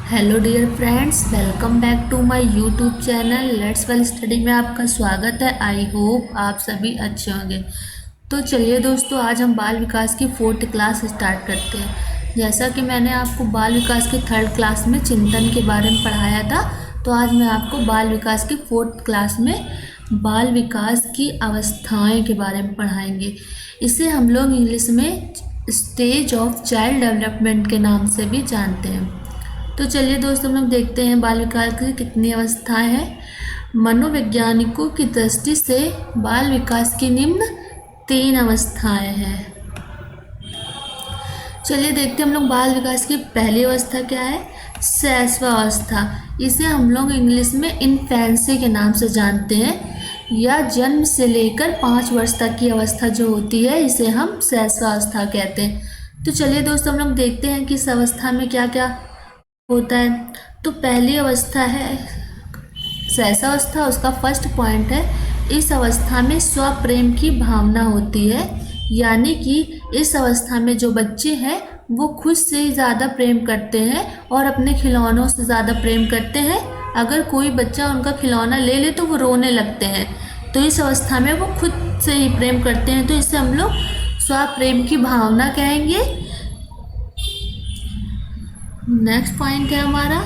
Hello dear friends, welcome back to my YouTube channel let's well study में आपका स्वागत है। आई होप आप सभी अच्छे होंगे। तो चलिए दोस्तों, आज हम बाल विकास की 4th क्लास स्टार्ट करते हैं। जैसा कि मैंने आपको बाल विकास की 3rd क्लास में चिंतन के बारे में पढ़ाया था, तो आज मैं आपको बाल विकास की 4th क्लास में बाल विकास की अवस्थाएँ के बारे में पढ़ाएंगे। इसे हम लोग इंग्लिश में स्टेज ऑफ चाइल्ड डेवलपमेंट के नाम से भी जानते हैं। तो चलिए दोस्तों, हम लोग देखते हैं बाल विकास की कितनी अवस्थाएं हैं। मनोवैज्ञानिकों की दृष्टि से बाल विकास की निम्न 3 अवस्थाएं हैं। चलिए देखते हैं हम लोग बाल विकास की पहली अवस्था क्या है, शैशवावस्था। इसे हम लोग इंग्लिश में इन्फेंसी के नाम से जानते हैं, या जन्म से लेकर 5 वर्ष तक की अवस्था जो होती है इसे हम शैशवावस्था कहते हैं। तो चलिए दोस्तों, हम लोग देखते हैं कि इस अवस्था में क्या क्या होता है। तो पहली अवस्था है शैशवावस्था। उसका फर्स्ट पॉइंट है, इस अवस्था में स्वप्रेम की भावना होती है, यानी कि इस अवस्था में जो बच्चे हैं वो खुद से ही ज़्यादा प्रेम करते हैं और अपने खिलौनों से ज़्यादा प्रेम करते हैं। अगर कोई बच्चा उनका खिलौना ले ले तो वो रोने लगते हैं। तो इस अवस्था में वो खुद से ही प्रेम करते हैं, तो इसे हम लोग स्वप्रेम की भावना कहेंगे। नेक्स्ट पॉइंट है हमारा,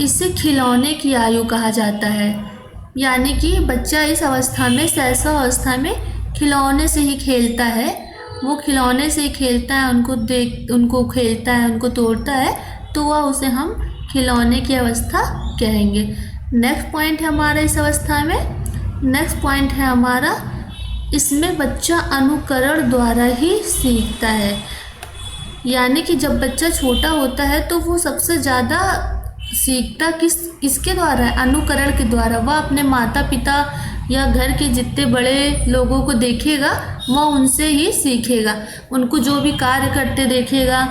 इसे खिलौने की आयु कहा जाता है, यानी कि बच्चा इस अवस्था में शैशवावस्था में खिलौने से ही खेलता है। वो खिलौने से ही खेलता है, उनको खेलता है, उनको तोड़ता है, तो वह उसे हम खिलौने की अवस्था कहेंगे। नेक्स्ट पॉइंट है हमारा इस अवस्था में, नेक्स्ट पॉइंट है हमारा, इसमें बच्चा अनुकरण द्वारा ही सीखता है। यानी कि जब बच्चा छोटा होता है तो वो सबसे ज़्यादा सीखता किसके द्वारा है, अनुकरण के द्वारा। वह अपने माता पिता या घर के जितने बड़े लोगों को देखेगा वह उनसे ही सीखेगा। उनको जो भी कार्य करते देखेगा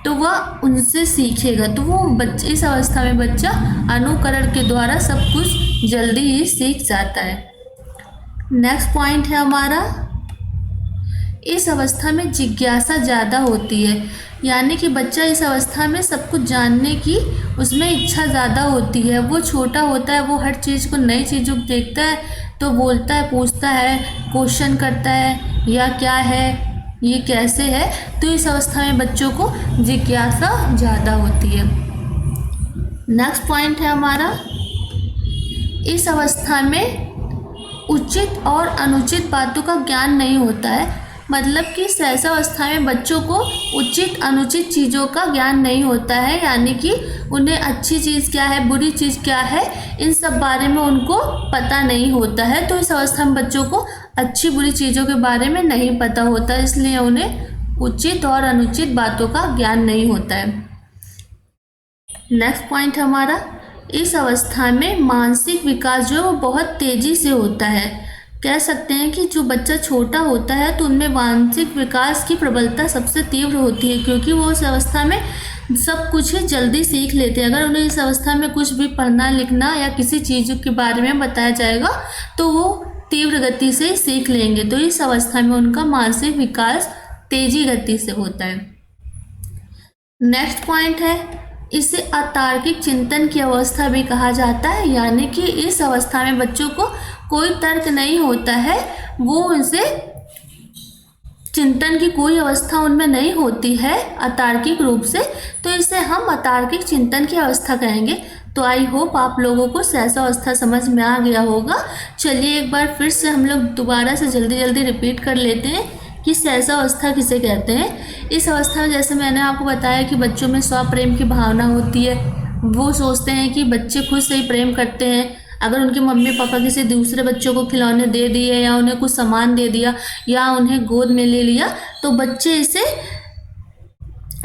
तो वह उनसे सीखेगा। तो वो बच्चे इस अवस्था में बच्चा अनुकरण के द्वारा सब कुछ जल्दी ही सीख जाता है। नेक्स्ट पॉइंट है हमारा, इस अवस्था में जिज्ञासा ज़्यादा होती है, यानी कि बच्चा इस अवस्था में सब कुछ जानने की उसमें इच्छा ज़्यादा होती है। वो छोटा होता है, वो हर चीज़ को, नई चीज़ों को देखता है तो बोलता है, पूछता है, क्वेश्चन करता है, या क्या है, ये कैसे है। तो इस अवस्था में बच्चों को जिज्ञासा ज़्यादा होती है। नेक्स्ट पॉइंट है हमारा, इस अवस्था में उचित और अनुचित बातों का ज्ञान नहीं होता है। मतलब कि शैशवावस्था में बच्चों को उचित अनुचित चीज़ों का ज्ञान नहीं होता है, यानी कि उन्हें अच्छी चीज़ क्या है, बुरी चीज़ क्या है, इन सब बारे में उनको पता नहीं होता है। तो इस अवस्था में बच्चों को अच्छी बुरी चीज़ों के बारे में नहीं पता होता, इसलिए उन्हें उचित और अनुचित बातों का ज्ञान नहीं होता है। नेक्स्ट पॉइंट हमारा, इस अवस्था में मानसिक विकास जो बहुत तेज़ी से होता है। कह सकते हैं कि जो बच्चा छोटा होता है तो उनमें मानसिक विकास की प्रबलता सबसे तीव्र होती है, क्योंकि वो उस अवस्था में सब कुछ ही जल्दी सीख लेते हैं। अगर उन्हें इस अवस्था में कुछ भी पढ़ना लिखना या किसी चीज़ के बारे में बताया जाएगा तो वो तीव्र गति से सीख लेंगे। तो इस अवस्था में उनका मानसिक विकास तेजी गति से होता है। नेक्स्ट पॉइंट है, इसे अतार्किक चिंतन की अवस्था भी कहा जाता है, यानी कि इस अवस्था में बच्चों को कोई तर्क नहीं होता है, वो उनसे चिंतन की कोई अवस्था उनमें नहीं होती है अतार्किक रूप से, तो इसे हम अतार्किक चिंतन की अवस्था कहेंगे। तो आई होप आप लोगों को शैशवावस्था समझ में आ गया होगा। चलिए एक बार फिर से हम लोग दोबारा से जल्दी जल्दी रिपीट कर लेते हैं कि शैशवावस्था किसे कहते हैं। इस अवस्था में जैसे मैंने आपको बताया कि बच्चों में स्वप्रेम की भावना होती है। वो सोचते हैं कि बच्चे खुद से ही प्रेम करते हैं। अगर उनके मम्मी पापा किसी दूसरे बच्चों को खिलौने दे दिए या उन्हें कुछ सामान दे दिया या उन्हें गोद में ले लिया तो बच्चे इसे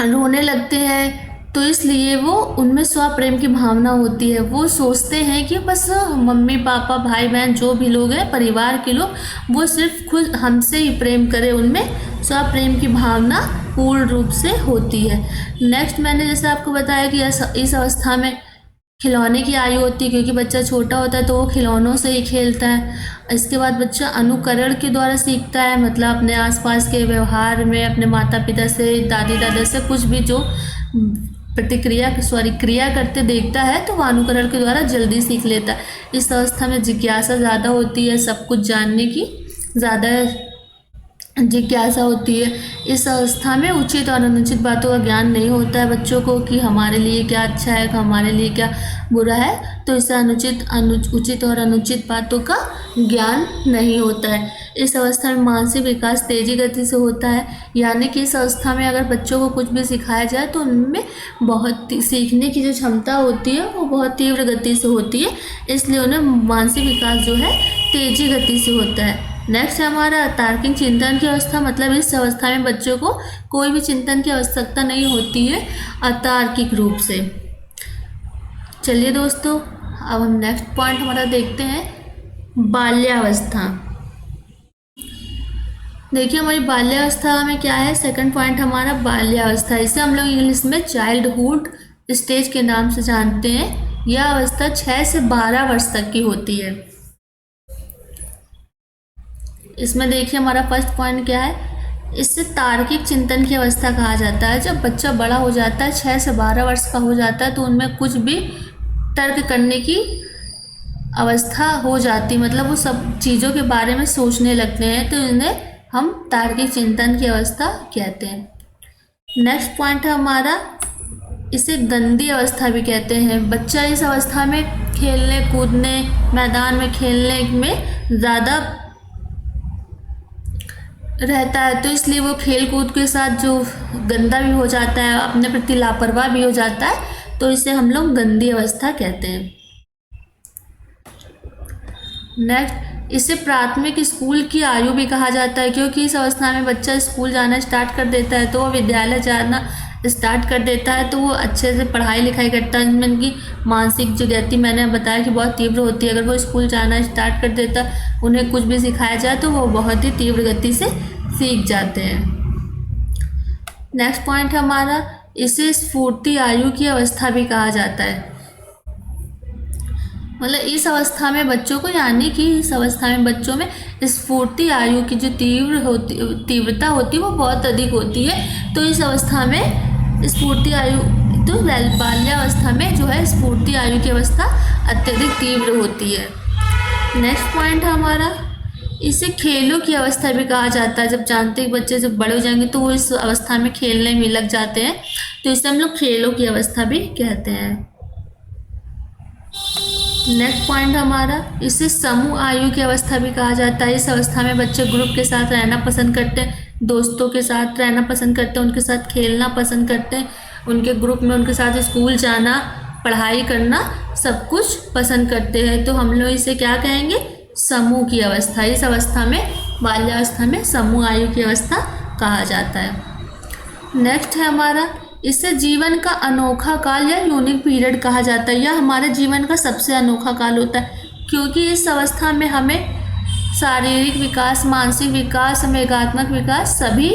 रोने लगते हैं। तो इसलिए वो उनमें स्वप्रेम की भावना होती है। वो सोचते हैं कि बस मम्मी पापा भाई बहन जो भी लोग हैं परिवार के लोग, वो सिर्फ खुद हमसे ही प्रेम करें। उनमें स्वप्रेम की भावना पूर्ण रूप से होती है। नेक्स्ट मैंने जैसे आपको बताया कि इस अवस्था में खिलौने की आयु होती है, क्योंकि बच्चा छोटा होता है तो वो खिलौनों से ही खेलता है। इसके बाद बच्चा अनुकरण के द्वारा सीखता है, मतलब अपने आसपास के व्यवहार में अपने माता पिता से, दादी दादा से कुछ भी जो क्रिया करते देखता है तो वह अनुकरण के द्वारा जल्दी सीख लेता है। इस अवस्था में जिज्ञासा ज़्यादा होती है, सब कुछ जानने की ज़्यादा जिज्ञासा होती है। इस अवस्था में उचित और अनुचित बातों का ज्ञान नहीं होता है बच्चों को कि हमारे लिए क्या अच्छा है, हमारे लिए क्या बुरा है, तो इससे उचित और अनुचित बातों का ज्ञान नहीं होता है। इस अवस्था में मानसिक विकास तेजी गति से होता है, यानी कि इस अवस्था में अगर बच्चों को कुछ भी सिखाया जाए तो उनमें बहुत सीखने की जो क्षमता होती है वो बहुत तीव्र गति से होती है, इसलिए उन्हें मानसिक विकास जो है तेजी गति से होता है। नेक्स्ट है हमारा तार्किक चिंतन की अवस्था, मतलब इस अवस्था में बच्चों को कोई भी चिंतन की आवश्यकता नहीं होती है अतार्किक रूप से। चलिए दोस्तों, अब हम नेक्स्ट पॉइंट हमारा देखते हैं बाल्यावस्था। देखिए हमारी बाल्यावस्था में क्या है, सेकंड पॉइंट हमारा बाल्यावस्था। इसे हम लोग इंग्लिश में चाइल्डहुड स्टेज के नाम से जानते हैं। यह अवस्था 6 से 12 वर्ष तक की होती है। इसमें देखिए हमारा फर्स्ट पॉइंट क्या है, इससे तार्किक चिंतन की अवस्था कहा जाता है। जब बच्चा बड़ा हो जाता है, 6 से 12 वर्ष का हो जाता है, तो उनमें कुछ भी तर्क करने की अवस्था हो जाती, मतलब वो सब चीज़ों के बारे में सोचने लगते हैं, तो इन्हें हम तार्किक चिंतन की अवस्था कहते हैं। नेक्स्ट पॉइंट है हमारा, इसे गंदी अवस्था भी कहते हैं। बच्चा इस अवस्था में खेलने कूदने, मैदान में खेलने में ज़्यादा रहता है, तो इसलिए वो खेल कूद के साथ जो गंदा भी हो जाता है, अपने प्रति लापरवाह भी हो जाता है, तो इसे हम लोग गंदी अवस्था कहते हैं। नेक्स्ट, इसे प्राथमिक स्कूल की आयु भी कहा जाता है, क्योंकि इस अवस्था में बच्चा स्कूल जाना स्टार्ट कर देता है, तो वो विद्यालय जाना स्टार्ट कर देता है, तो वो अच्छे से पढ़ाई लिखाई करता है, जिसमें उनकी मानसिक जो गति मैंने बताया कि बहुत तीव्र होती है। अगर वो स्कूल जाना स्टार्ट कर देता, उन्हें कुछ भी सिखाया जाए तो वो बहुत ही तीव्र गति से सीख जाते हैं। नेक्स्ट पॉइंट हमारा, इसे स्फूर्ति आयु की अवस्था भी कहा जाता है। मतलब इस अवस्था में बच्चों को, यानी कि इस अवस्था में बच्चों में स्फूर्ति आयु की जो तीव्रता होती है वो बहुत अधिक होती है। तो इस अवस्था में स्फूर्ति आयु, तो बाल्यावस्था में जो है स्फूर्ति आयु की अवस्था अत्यधिक तीव्र होती है। नेक्स्ट पॉइंट हमारा, इसे खेलों की अवस्था भी कहा जाता है। जब जानते हैं बच्चे जब बड़े हो जाएंगे तो वो इस अवस्था में खेलने में लग जाते हैं, तो इसे हम लोग खेलों की अवस्था भी कहते हैं। नेक्स्ट पॉइंट हमारा, इसे समूह आयु की अवस्था भी कहा जाता है। इस अवस्था में बच्चे ग्रुप के साथ रहना पसंद करते हैं, दोस्तों के साथ रहना पसंद करते हैं, उनके साथ खेलना पसंद करते हैं, उनके ग्रुप में उनके साथ स्कूल जाना, पढ़ाई करना, सब कुछ पसंद करते हैं, तो हम लोग इसे क्या कहेंगे, समूह की अवस्था। इस अवस्था में, बाल्यावस्था में समूह आयु की अवस्था कहा जाता है। नेक्स्ट है हमारा, इसे जीवन का अनोखा काल या यूनिक पीरियड कहा जाता है। यह हमारे जीवन का सबसे अनोखा काल होता है, क्योंकि इस अवस्था में हमें शारीरिक विकास, मानसिक विकास, संवेगात्मक विकास, सभी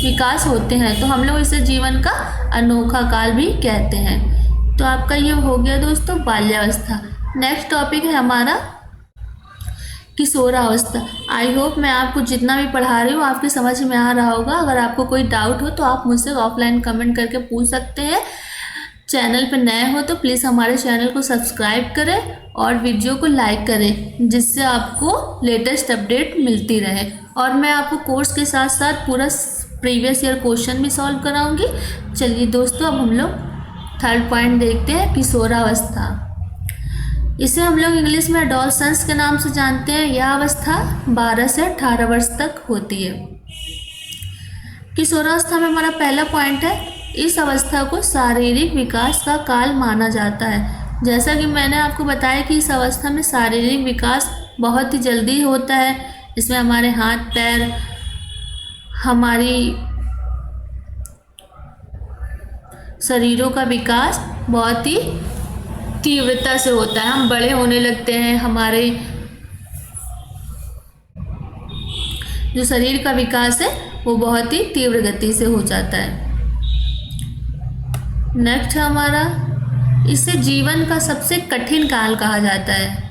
विकास होते हैं, तो हम लोग इसे जीवन का अनोखा काल भी कहते हैं। तो आपका ये हो गया दोस्तों बाल्यावस्था। नेक्स्ट टॉपिक है हमारा किशोरावस्था। आई होप मैं आपको जितना भी पढ़ा रही हूँ आपकी समझ में आ रहा होगा। अगर आपको कोई डाउट हो तो आप मुझसे ऑफलाइन कमेंट करके पूछ सकते हैं। चैनल पर नए हो तो प्लीज़ हमारे चैनल को सब्सक्राइब करें और वीडियो को लाइक करें, जिससे आपको लेटेस्ट अपडेट मिलती रहे। और मैं आपको कोर्स के साथ साथ पूरा प्रीवियस ईयर क्वेश्चन भी सॉल्व कराऊंगी। चलिए दोस्तों, अब हम लोग थर्ड पॉइंट देखते हैं, किशोरावस्था। इसे हम लोग इंग्लिश में एडोलसेंस के नाम से जानते हैं। यह अवस्था 12 से 18 वर्ष तक होती है। किशोरावस्था में हमारा पहला पॉइंट है, इस अवस्था को शारीरिक विकास का काल माना जाता है। जैसा कि मैंने आपको बताया कि इस अवस्था में शारीरिक विकास बहुत ही जल्दी होता है। इसमें हमारे हाथ पैर, हमारी शरीरों का विकास बहुत ही तीव्रता से होता है। हम बड़े होने लगते हैं, हमारे जो शरीर का विकास है वो बहुत ही तीव्र गति से हो जाता है। नेक्स्ट है हमारा, इसे जीवन का सबसे कठिन काल कहा जाता है।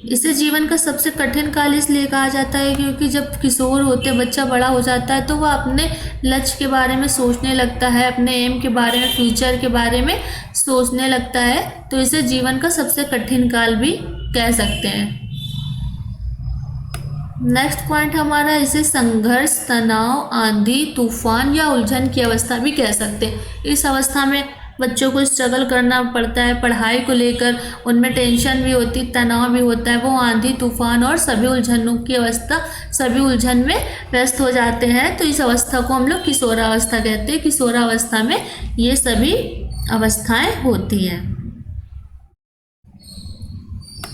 इसे जीवन का सबसे कठिन काल इसलिए कहा जाता है क्योंकि जब किशोर होते बच्चा बड़ा हो जाता है तो वह अपने लक्ष्य के बारे में सोचने लगता है, अपने एम के बारे में, फ्यूचर के बारे में सोचने लगता है, तो इसे जीवन का सबसे कठिन काल भी कह सकते हैं। नेक्स्ट पॉइंट हमारा, इसे संघर्ष, तनाव, आंधी, तूफान या उलझन की अवस्था भी कह सकते हैं। इस अवस्था में बच्चों को स्ट्रगल करना पड़ता है पढ़ाई को लेकर, उनमें टेंशन भी होती है, तनाव भी होता है, वो आंधी तूफान और सभी उलझनों की अवस्था, सभी उलझन में व्यस्त हो जाते हैं। तो इस अवस्था को हम लोग किशोरावस्था कहते हैं। किशोरावस्था में ये सभी अवस्थाएं होती हैं।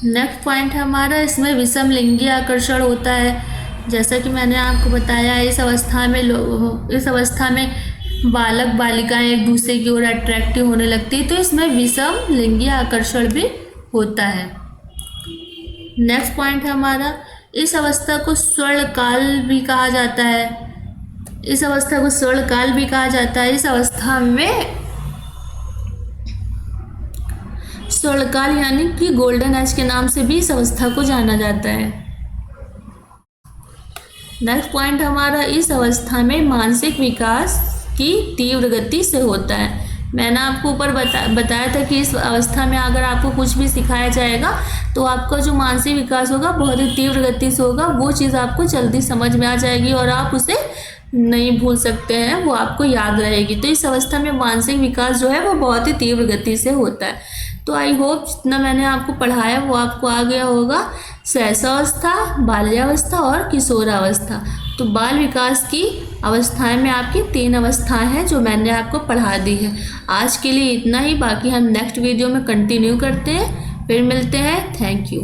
नेक्स्ट पॉइंट है हमारा, इसमें विषम लिंगी आकर्षण होता है। जैसा कि मैंने आपको बताया, इस अवस्था में बालक बालिकाएं एक दूसरे की ओर अट्रैक्टिव होने लगती है, तो इसमें विषम लिंगी आकर्षण भी होता है। नेक्स्ट पॉइंट है हमारा, इस अवस्था को स्वर्णकाल भी कहा जाता है। इस अवस्था को स्वर्णकाल भी कहा जाता है। इस अवस्था में स्वर्णकाल यानी कि गोल्डन एज के नाम से भी इस अवस्था को जाना जाता है। नेक्स्ट पॉइंट हमारा, इस अवस्था में मानसिक विकास की तीव्र गति से होता है। मैंने आपको ऊपर बताया था कि इस अवस्था में अगर आपको कुछ भी सिखाया जाएगा तो आपका जो मानसिक विकास होगा बहुत ही तीव्र गति से होगा, वो चीज़ आपको जल्दी समझ में आ जाएगी और आप उसे नहीं भूल सकते हैं, वो आपको याद रहेगी। तो इस अवस्था में मानसिक विकास जो है वो बहुत ही तीव्र गति से होता है। तो आई होप जितना मैंने आपको पढ़ाया वो आपको आ गया होगा। शैशवावस्था, बाल्यावस्था और किशोरावस्था। तो बाल विकास की अवस्थाएं में आपकी 3 अवस्थाएं हैं जो मैंने आपको पढ़ा दी है। आज के लिए इतना ही, बाकी हम नेक्स्ट वीडियो में कंटिन्यू करते हैं। फिर मिलते हैं। Thank you.